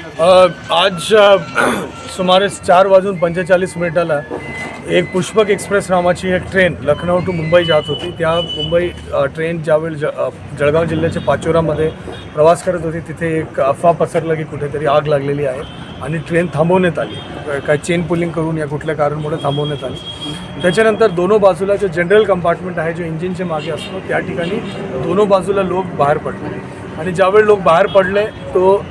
आज सुमारे 4:45 एक पुष्पक एक्सप्रेस नावाची एक ट्रेन लखनौ टू मुंबई जात होती। त्या मुंबई ट्रेन ज्यावेळी जळगाव जिल्ह्याच्या पाचोरामध्ये प्रवास करत होती तिथे एक अफवा पसरला की कुठेतरी आग लागलेली आहे आणि ट्रेन थांबवण्यात आली। काय चेन पुलिंग करून या कुठल्या कारणामुळे थांबवण्यात आली। त्याच्यानंतर दोनों बाजूला जो जनरल कंपार्टमेंट आहे जो इंजिनच्या मागे असतो त्या ठिकाणी दोनों बाजूला लोक बाहेर पडले आणि ज्यावेळी लोक बाहेर पडले तो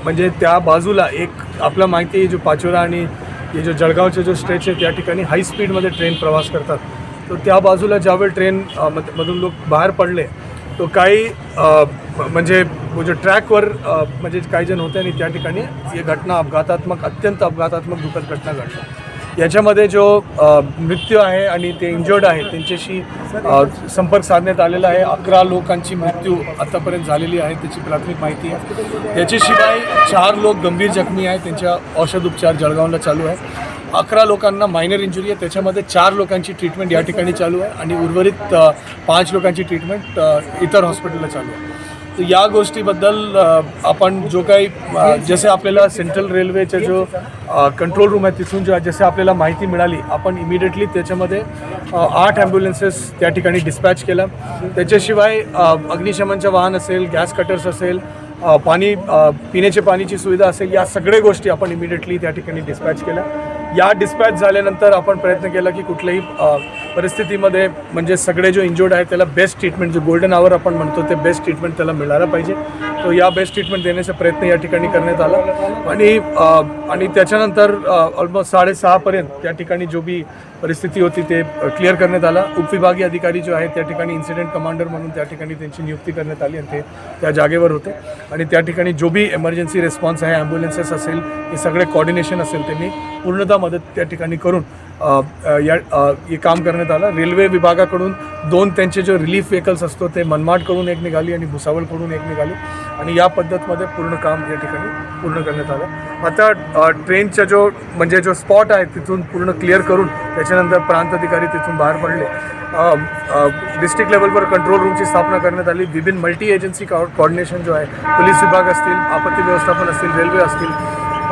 म्हणजे त्या बाजूला एक आपला माहिती आहे जो पाचोरा आणि ये जो जळगावचे जो स्ट्रेच आहे त्या ठिकाणी हाई स्पीडमध्ये ट्रेन प्रवास करतात। तो त्या बाजूला ज्यावेळी ट्रेन मधून लोक बाहेर पडले तो काही म्हणजे जो ट्रॅकवर म्हणजे काही जण होते आणि त्या ठिकाणी ही घटना अत्यंत अपघातात्मक दुःखद घटना घडली। याच्यामध्ये जो मृत्यू आहे आणि ते इंजर्ड आहे त्यांच्याशी संपर्क साधण्यात आलेला आहे। 11 लोकांची मृत्यू आतापर्यंत झालेली आहे त्याची प्राथमिक माहिती आहे। याच्याशिवाय 4 लोक गंभीर जखमी आहेत, त्यांच्या औषधोपचार जळगावला चालू आहे। 11 लोकांना मायनर इंजुरी आहे, त्याच्यामध्ये 4 लोकांची ट्रीटमेंट या ठिकाणी चालू आहे आणि उर्वरित 5 लोकांची ट्रीटमेंट इतर हॉस्पिटलला चालू आहे। तर या गोष्टीबद्दल आपण जो काही जसे आपल्याला सेंट्रल रेल्वेचा जो कंट्रोल रूम आहे तिथून जसे आपल्याला माहिती मिळाली आपण इमिडिएटली त्याच्यामध्ये 8 ॲम्ब्युलन्सेस त्या ठिकाणी डिस्पॅच केला। त्याच्याशिवाय अग्निशमनचं वाहन असेल, गॅस कटर्स असेल, पाणी पिण्याच्या पाण्याची सुविधा असेल, या सगळ्या गोष्टी आपण इमिडिएटली त्या ठिकाणी डिस्पॅच केल्या। या डिस्पॅच झाल्यानंतर आपण प्रयत्न केला की कुठल्याही परिस्थितीमध्ये म्हणजे सगळे जो इंजर्ड आहे त्याला बेस्ट ट्रीटमेंट जो गोल्डन आवर आपण म्हणतो ते बेस्ट ट्रीटमेंट त्याला मिळायला पाहिजे। तो या बेस्ट ट्रीटमेंट देण्याचा प्रयत्न या ठिकाणी करण्यात आला आणि त्याच्यानंतर ऑलमोस्ट 6:30पर्यंत त्या ठिकाणी जो बी परिस्थिती होती ते क्लिअर करण्यात आला। उपविभागीय अधिकारी जो आहे त्या ठिकाणी इन्सिडेंट कमांडर म्हणून त्या ठिकाणी त्यांची नियुक्ती करण्यात आली आणि ते त्या जागेवर होते आणि त्या ठिकाणी जो बी इमर्जन्सी रिस्पॉन्स आहे ॲम्ब्युलन्सेस असेल हे सगळे कोऑर्डिनेशन असेल त्यांनी पूर्णतः मदत त्या ठिकाणी करून हे काम करण्यात आलं। रेल्वे विभागाकडून 2 त्यांचे जो रिलीफ व्हेकल्स असतो ते मनमाडकडून एक निघाली आणि भुसावळकडून एक निघाली आणि या पद्धतीमध्ये पूर्ण काम या ठिकाणी पूर्ण करण्यात आलं। आता ट्रेनचा जो म्हणजे जो स्पॉट आहे तिथून पूर्ण क्लिअर करून त्याच्यानंतर प्रांत अधिकारी तिथून बाहेर पडले। डिस्ट्रिक्ट लेवलवर कंट्रोल रूमची स्थापना करण्यात आली। विभिन्न मल्टी एजन्सी कोऑर्डिनेशन जो आहे पोलीस विभाग असतील, आपत्ती व्यवस्थापन असतील, रेल्वे असतील,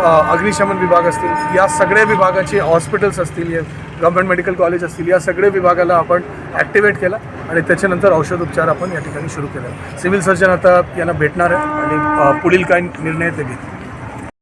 अग्निशमन विभाग असतील, या सगळ्या विभागाचे हॉस्पिटल्स असतील, गव्हर्नमेंट मेडिकल कॉलेज असतील, या सगळ्या विभागाला आपण ॲक्टिवेट केला आणि त्याच्यानंतर औषधोपचार आपण या ठिकाणी सुरू केला। सिव्हिल सर्जन आता यांना भेटणार आहे आणि पुढील काय निर्णय ते घेतील।